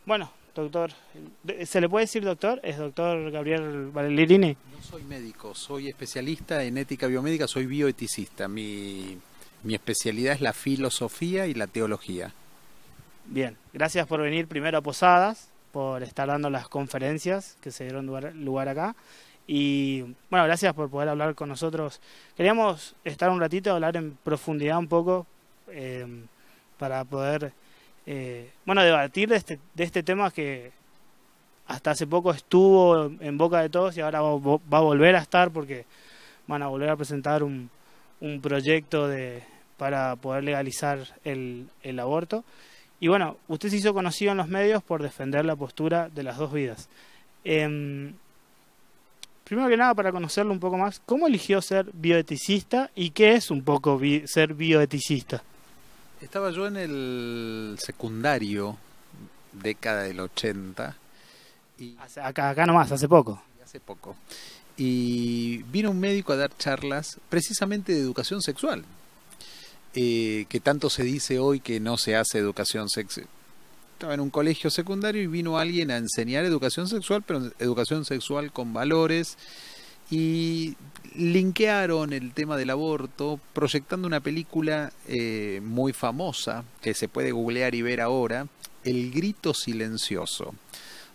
Bueno, doctor, ¿se le puede decir doctor? ¿Es doctor Gabriel Ballerini? No soy médico, soy especialista en ética biomédica, soy bioeticista. Mi especialidad es la filosofía y la teología. Bien, gracias por venir primero a Posadas, por estar dando las conferencias que se dieron lugar acá. Y bueno, gracias por poder hablar con nosotros. Queríamos estar un ratito, hablar en profundidad un poco, para poder, debatir de este tema que hasta hace poco estuvo en boca de todos y ahora va a volver a estar porque van a volver a presentar un proyecto para poder legalizar el aborto. Y bueno, usted se hizo conocido en los medios por defender la postura de las dos vidas. Primero que nada, para conocerlo un poco más, ¿cómo eligió ser bioeticista y qué es un poco ser bioeticista? Estaba yo en el secundario, década del 80, y Acá nomás, hace poco. hace poco. Y vino un médico a dar charlas precisamente de educación sexual, que tanto se dice hoy que no se hace educación sexual. Estaba en un colegio secundario y vino alguien a enseñar educación sexual, pero educación sexual con valores, y linkearon el tema del aborto proyectando una película muy famosa que se puede googlear y ver ahora, El grito silencioso,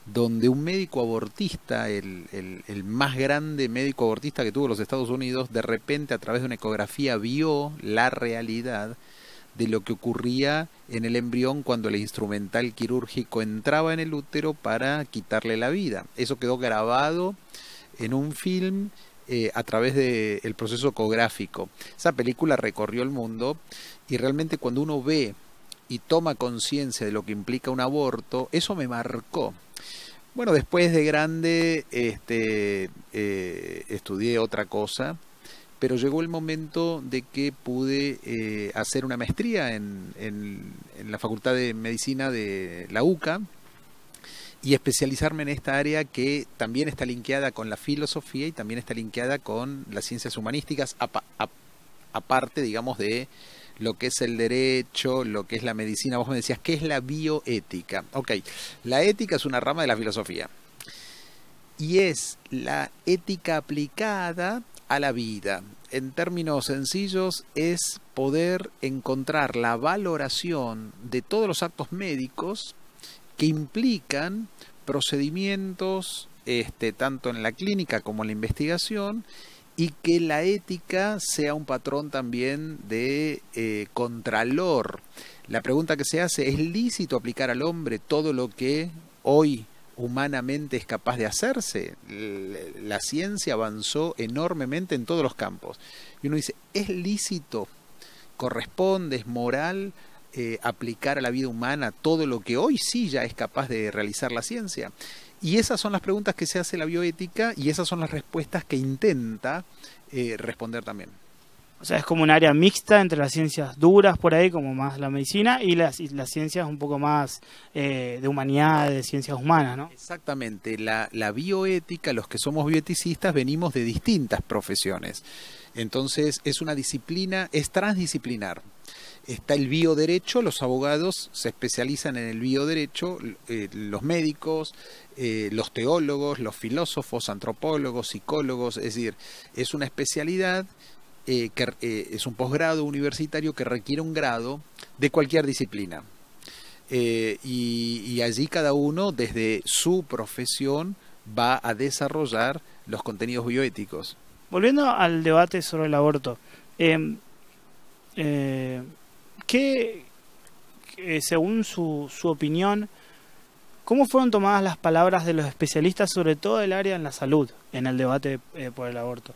donde un médico abortista, el más grande médico abortista que tuvo los Estados Unidos, de repente a través de una ecografía vio la realidad de lo que ocurría en el embrión cuando el instrumental quirúrgico entraba en el útero para quitarle la vida. Eso quedó grabado en un film a través del proceso ecográfico. Esa película recorrió el mundo y realmente cuando uno ve y toma conciencia de lo que implica un aborto, eso me marcó. Bueno, después de grande estudié otra cosa, pero llegó el momento de que pude hacer una maestría en la Facultad de Medicina de la UCA y especializarme en esta área que también está linkeada con la filosofía y también está linkeada con las ciencias humanísticas, aparte, digamos, de lo que es el derecho, lo que es la medicina. Vos me decías, ¿qué es la bioética? Ok, la ética es una rama de la filosofía y es la ética aplicada a la vida. En términos sencillos, es poder encontrar la valoración de todos los actos médicos que implican procedimientos tanto en la clínica como en la investigación, y que la ética sea un patrón también de contralor. La pregunta que se hace, ¿es lícito aplicar al hombre todo lo que hoy humanamente es capaz de hacerse? La ciencia avanzó enormemente en todos los campos. Y uno dice, ¿es lícito, corresponde, es moral aplicar a la vida humana todo lo que hoy sí ya es capaz de realizar la ciencia? Y esas son las preguntas que se hace la bioética y esas son las respuestas que intenta responder también. O sea, es como un área mixta entre las ciencias duras por ahí, como más la medicina, y las ciencias un poco más de humanidad, de ciencias humanas, ¿no? Exactamente. La bioética, los que somos bioeticistas, venimos de distintas profesiones. Entonces, es una disciplina, es transdisciplinar. Está el bioderecho, los abogados se especializan en el bioderecho, los médicos, los teólogos, los filósofos, antropólogos, psicólogos, es decir, es una especialidad que es un posgrado universitario que requiere un grado de cualquier disciplina. Y allí cada uno, desde su profesión, va a desarrollar los contenidos bioéticos. Volviendo al debate sobre el aborto, según su opinión, ¿cómo fueron tomadas las palabras de los especialistas, sobre todo del área en la salud, en el debate por el aborto?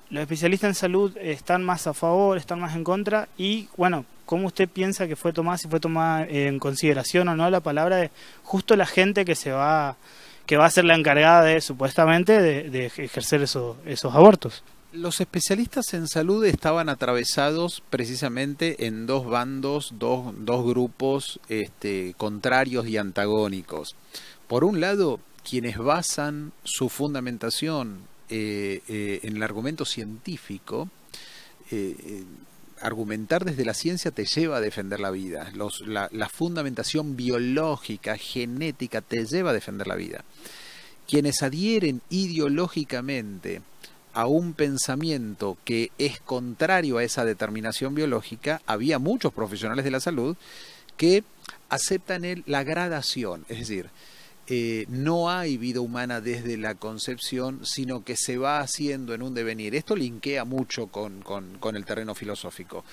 Los especialistas en salud están más a favor, están más en contra, y bueno, ¿cómo usted piensa que fue tomada, si fue tomada en consideración o no la palabra de justo la gente que va a ser la encargada de, supuestamente, de ejercer esos abortos? Los especialistas en salud estaban atravesados precisamente en dos bandos, dos grupos contrarios y antagónicos. Por un lado, quienes basan su fundamentación en el argumento científico, argumentar desde la ciencia te lleva a defender la vida. La fundamentación biológica, genética, te lleva a defender la vida. Quienes adhieren ideológicamente a un pensamiento que es contrario a esa determinación biológica, había muchos profesionales de la salud que aceptan la gradación, es decir, no hay vida humana desde la concepción, sino que se va haciendo en un devenir. Esto linkea mucho con el terreno filosófico,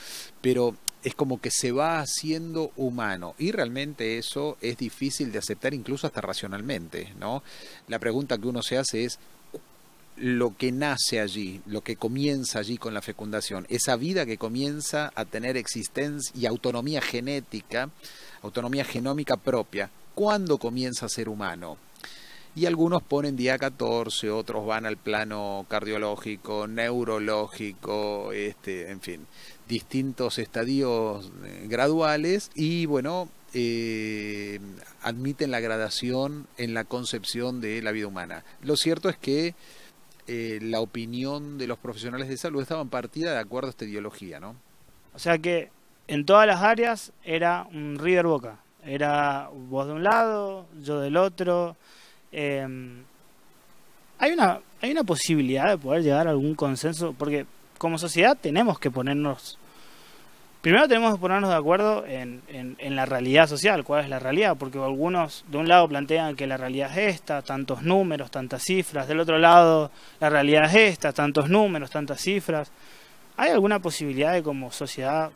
pero es como que se va haciendo humano, y realmente eso es difícil de aceptar incluso hasta racionalmente, ¿no? La pregunta que uno se hace es, lo que nace allí, lo que comienza allí con la fecundación, esa vida que comienza a tener existencia y autonomía genética, autonomía genómica propia, ¿cuándo comienza a ser humano? Y algunos ponen día 14, otros van al plano cardiológico, neurológico, en fin, distintos estadios graduales, y bueno, admiten la gradación en la concepción de la vida humana. Lo cierto es que la opinión de los profesionales de salud estaban partida de acuerdo a esta ideología, ¿no? O sea que en todas las áreas era un River Boca. Era vos de un lado, yo del otro. Hay una posibilidad de poder llegar a algún consenso, porque como sociedad tenemos que ponernos... Primero tenemos que ponernos de acuerdo en la realidad social, cuál es la realidad, porque algunos de un lado plantean que la realidad es esta, tantos números, tantas cifras, del otro lado la realidad es esta, tantos números, tantas cifras. ¿Hay alguna posibilidad de como sociedad,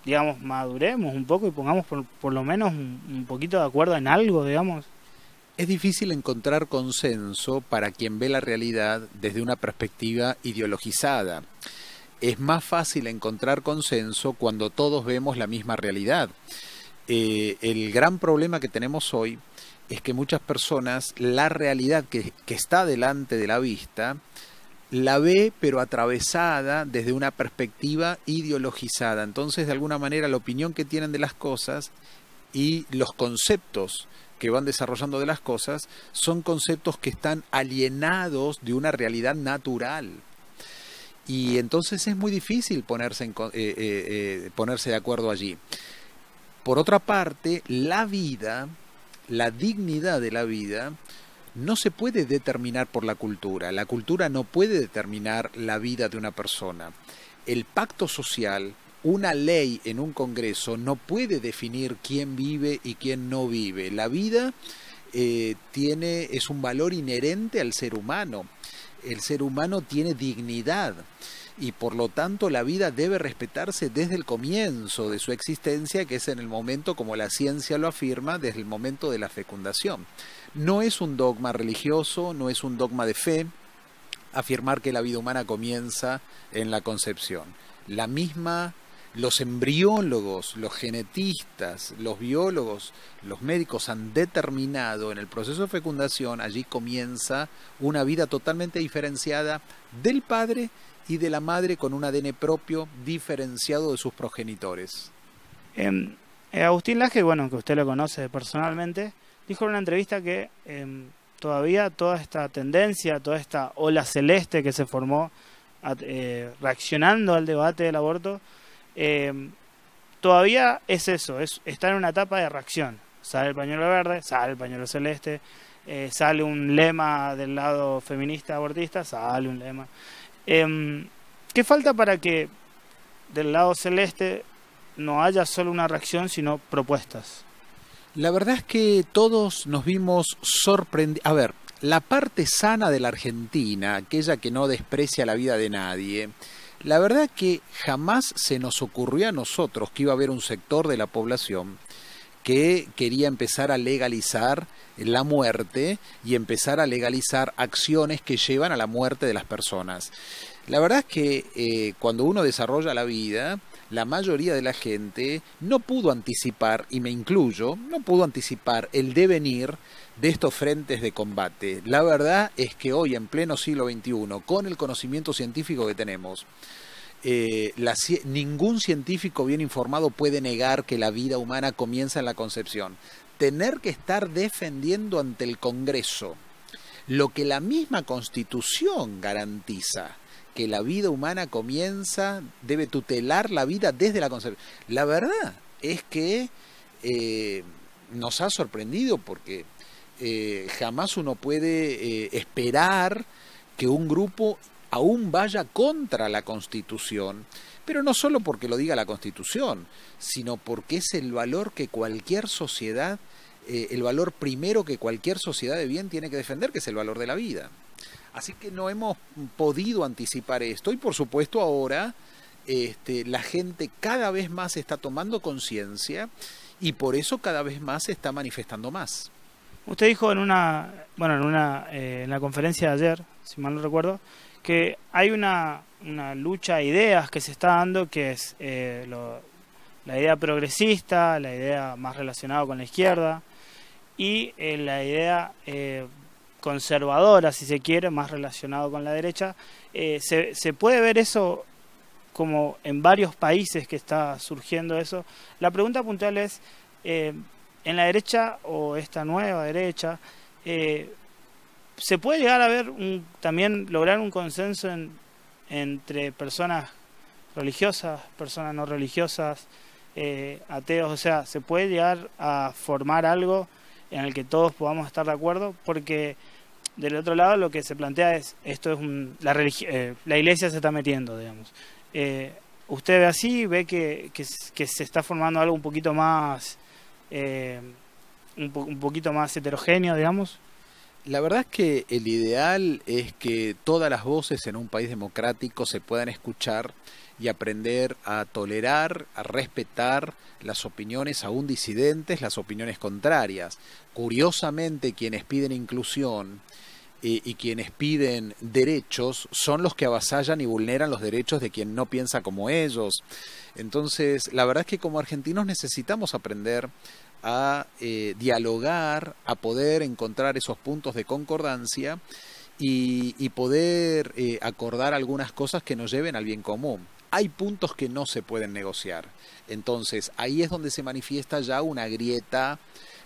digamos, maduremos un poco y pongamos por lo menos un poquito de acuerdo en algo, digamos? Es difícil encontrar consenso para quien ve la realidad desde una perspectiva ideologizada. Es más fácil encontrar consenso cuando todos vemos la misma realidad. El gran problema que tenemos hoy es que muchas personas la realidad que está delante de la vista la ve pero atravesada desde una perspectiva ideologizada. Entonces, de alguna manera, la opinión que tienen de las cosas y los conceptos que van desarrollando de las cosas son conceptos que están alienados de una realidad natural. Y entonces es muy difícil ponerse de acuerdo allí. Por otra parte, la vida, la dignidad de la vida, no se puede determinar por la cultura. La cultura no puede determinar la vida de una persona. El pacto social, una ley en un congreso, no puede definir quién vive y quién no vive. La vida es un valor inherente al ser humano. El ser humano tiene dignidad y por lo tanto la vida debe respetarse desde el comienzo de su existencia, que es en el momento, como la ciencia lo afirma, desde el momento de la fecundación. No es un dogma religioso, no es un dogma de fe afirmar que la vida humana comienza en la concepción. Los embriólogos, los genetistas, los biólogos, los médicos han determinado en el proceso de fecundación, allí comienza una vida totalmente diferenciada del padre y de la madre, con un ADN propio diferenciado de sus progenitores. Agustín Laje, bueno, que usted lo conoce personalmente, dijo en una entrevista que todavía toda esta tendencia, toda esta ola celeste que se formó reaccionando al debate del aborto, todavía es eso, está en una etapa de reacción. Sale el pañuelo verde, sale el pañuelo celeste, sale un lema del lado feminista abortista, sale un lema. ¿Qué falta para que del lado celeste no haya solo una reacción, sino propuestas? La verdad es que todos nos vimos sorprendidos. A ver, la parte sana de la Argentina, aquella que no desprecia la vida de nadie, la verdad que jamás se nos ocurrió a nosotros que iba a haber un sector de la población que quería empezar a legalizar la muerte y empezar a legalizar acciones que llevan a la muerte de las personas. La verdad es que cuando uno desarrolla la vida, la mayoría de la gente no pudo anticipar, y me incluyo, no pudo anticipar el devenir de estos frentes de combate. La verdad es que hoy, en pleno siglo XXI, con el conocimiento científico que tenemos, ningún científico bien informado puede negar que la vida humana comienza en la concepción. Tener que estar defendiendo ante el Congreso lo que la misma Constitución garantiza, que la vida humana debe tutelar la vida desde la concepción. La verdad es que nos ha sorprendido porque jamás uno puede esperar que un grupo aún vaya contra la Constitución, pero no solo porque lo diga la Constitución, sino porque es el valor que cualquier sociedad, el valor primero que cualquier sociedad de bien tiene que defender, que es el valor de la vida. Así que no hemos podido anticipar esto y por supuesto ahora la gente cada vez más está tomando conciencia y por eso cada vez más se está manifestando más. Usted dijo en la conferencia de ayer, si mal no recuerdo, que hay una lucha de ideas que se está dando, que es la idea progresista, la idea más relacionada con la izquierda y la idea conservadora, si se quiere, más relacionado con la derecha. Se puede ver eso como en varios países que está surgiendo eso. La pregunta puntual es, en la derecha o esta nueva derecha, ¿se puede llegar a ver también lograr un consenso entre personas religiosas, personas no religiosas, ateos? O sea, ¿se puede llegar a formar algo en el que todos podamos estar de acuerdo? Porque del otro lado lo que se plantea es, esto es la iglesia se está metiendo, digamos. ¿Usted ve así? ¿Ve que se está formando algo un poquito más un poquito más heterogéneo, digamos? La verdad es que el ideal es que todas las voces en un país democrático se puedan escuchar y aprender a tolerar, a respetar las opiniones aún disidentes, las opiniones contrarias. Curiosamente, quienes piden inclusión y quienes piden derechos son los que avasallan y vulneran los derechos de quien no piensa como ellos. Entonces, la verdad es que como argentinos necesitamos aprender a dialogar, a poder encontrar esos puntos de concordancia y poder acordar algunas cosas que nos lleven al bien común. Hay puntos que no se pueden negociar. Entonces, ahí es donde se manifiesta ya una grieta.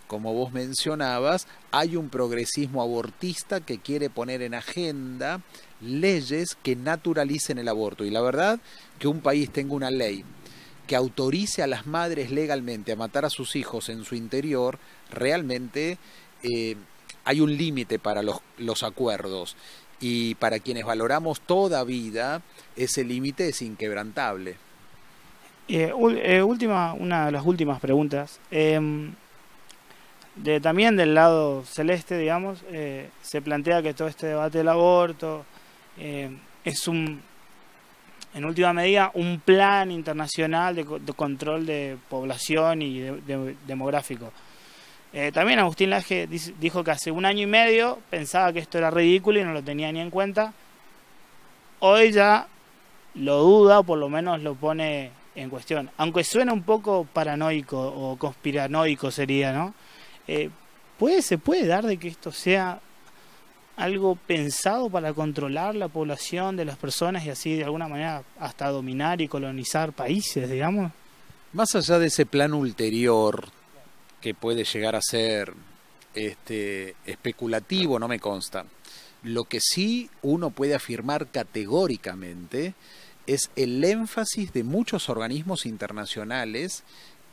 Como vos mencionabas, hay un progresismo abortista que quiere poner en agenda leyes que naturalicen el aborto. Y la verdad, que un país tenga una ley que autorice a las madres legalmente a matar a sus hijos en su interior, realmente hay un límite para los acuerdos. Y para quienes valoramos toda vida, ese límite es inquebrantable. Una de las últimas preguntas. También del lado celeste, digamos, se plantea que todo este debate del aborto es en última medida un plan internacional de control de población y demográfico. También Agustín Laje dijo que hace 1 año y medio pensaba que esto era ridículo y no lo tenía ni en cuenta. Hoy ya lo duda, o por lo menos lo pone en cuestión, aunque suena un poco paranoico o conspiranoico sería, ¿no? ¿Se puede dar de que esto sea algo pensado para controlar la población de las personas y así de alguna manera hasta dominar y colonizar países, digamos? Más allá de ese plan ulterior que puede llegar a ser especulativo, no me consta. Lo que sí uno puede afirmar categóricamente es el énfasis de muchos organismos internacionales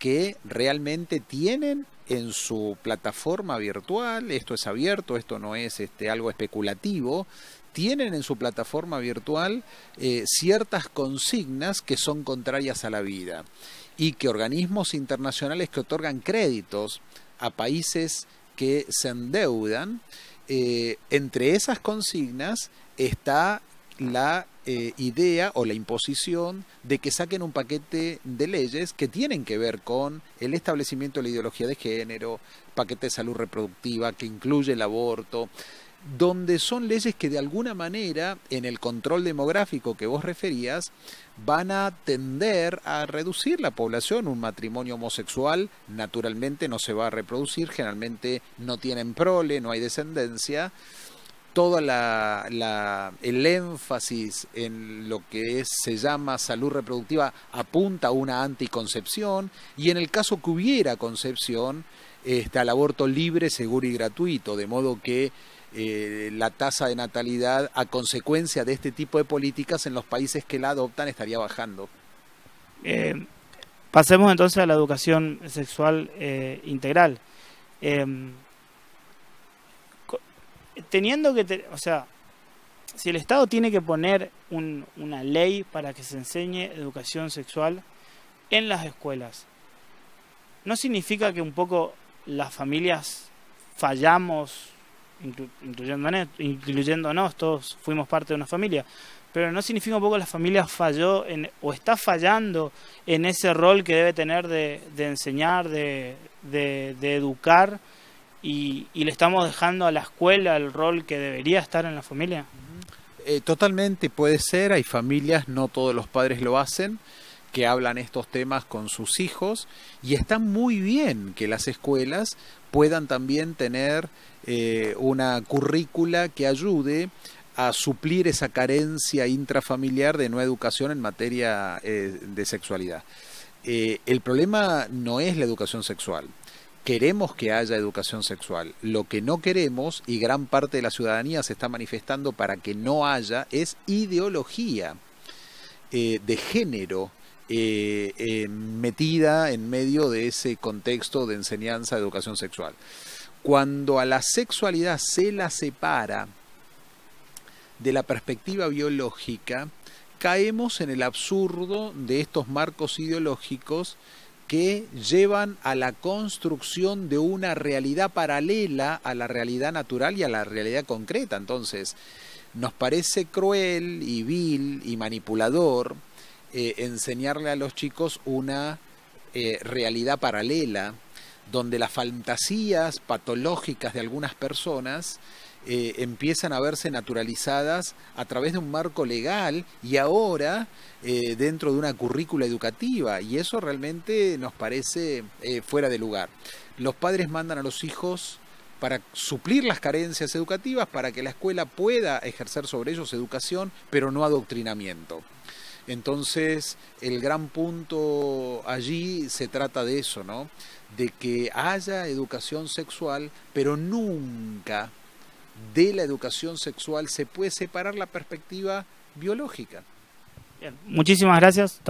que realmente tienen en su plataforma virtual, esto es abierto, esto no es algo especulativo, tienen en su plataforma virtual ciertas consignas que son contrarias a la vida y que organismos internacionales que otorgan créditos a países que se endeudan, entre esas consignas está la idea o la imposición de que saquen un paquete de leyes que tienen que ver con el establecimiento de la ideología de género, paquete de salud reproductiva que incluye el aborto, donde son leyes que de alguna manera en el control demográfico que vos referías van a tender a reducir la población. Un matrimonio homosexual naturalmente no se va a reproducir, generalmente no tienen prole, no hay descendencia. Todo el énfasis en lo que se llama salud reproductiva apunta a una anticoncepción y en el caso que hubiera concepción, al aborto libre, seguro y gratuito, de modo que la tasa de natalidad a consecuencia de este tipo de políticas en los países que la adoptan estaría bajando. Pasemos entonces a la educación sexual integral. Teniendo que, o sea, si el Estado tiene que poner una ley para que se enseñe educación sexual en las escuelas, ¿no significa que un poco las familias fallamos, incluyéndonos, todos fuimos parte de una familia, pero no significa un poco que la familia falló o está fallando en ese rol que debe tener de enseñar, de educar, y le estamos dejando a la escuela el rol que debería estar en la familia? Totalmente puede ser, hay familias, no todos los padres lo hacen, que hablan estos temas con sus hijos, y está muy bien que las escuelas puedan también tener una currícula que ayude a suplir esa carencia intrafamiliar de no educación en materia de sexualidad. El problema no es la educación sexual. Queremos que haya educación sexual. Lo que no queremos, y gran parte de la ciudadanía se está manifestando para que no haya, es ideología de género metida en medio de ese contexto de enseñanza de educación sexual. Cuando a la sexualidad se la separa de la perspectiva biológica, caemos en el absurdo de estos marcos ideológicos que llevan a la construcción de una realidad paralela a la realidad natural y a la realidad concreta. Entonces, nos parece cruel y vil y manipulador enseñarle a los chicos una realidad paralela, donde las fantasías patológicas de algunas personas empiezan a verse naturalizadas a través de un marco legal y ahora dentro de una currícula educativa, y eso realmente nos parece fuera de lugar. Los padres mandan a los hijos para suplir las carencias educativas, para que la escuela pueda ejercer sobre ellos educación, pero no adoctrinamiento. Entonces, el gran punto allí se trata de eso, ¿no? De que haya educación sexual, pero nunca de la educación sexual se puede separar la perspectiva biológica. Bien, muchísimas gracias.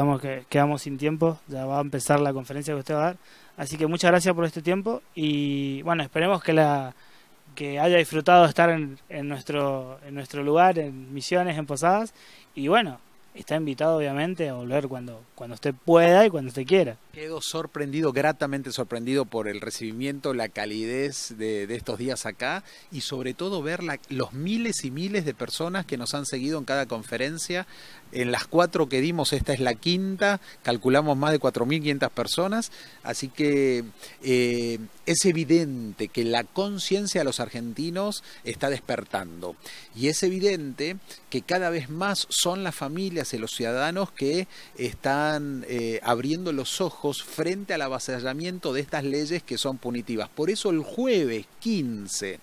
Quedamos sin tiempo, ya va a empezar la conferencia que usted va a dar. Así que muchas gracias por este tiempo y bueno, esperemos que haya disfrutado de estar en nuestro lugar, en Misiones, en Posadas, y bueno, está invitado obviamente a volver cuando usted pueda y cuando usted quiera. Quedo sorprendido, gratamente sorprendido por el recibimiento, la calidez de estos días acá, y sobre todo ver los miles y miles de personas que nos han seguido en cada conferencia. En las 4 que dimos, esta es la quinta, calculamos más de 4.500 personas, así que es evidente que la conciencia de los argentinos está despertando, y es evidente que cada vez más son las familias y los ciudadanos que están abriendo los ojos frente al avasallamiento de estas leyes que son punitivas. Por eso el jueves 15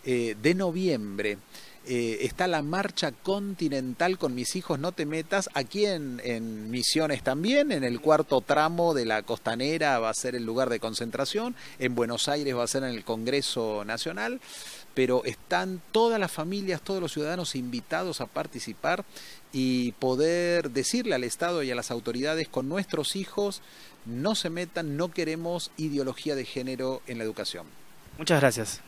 de noviembre está la marcha continental con Mis Hijos No Te Metas, aquí en Misiones también, en el 4º tramo de la Costanera va a ser el lugar de concentración, en Buenos Aires va a ser en el Congreso Nacional, pero están todas las familias, todos los ciudadanos invitados a participar y poder decirle al Estado y a las autoridades: con nuestros hijos no se metan, no queremos ideología de género en la educación. Muchas gracias.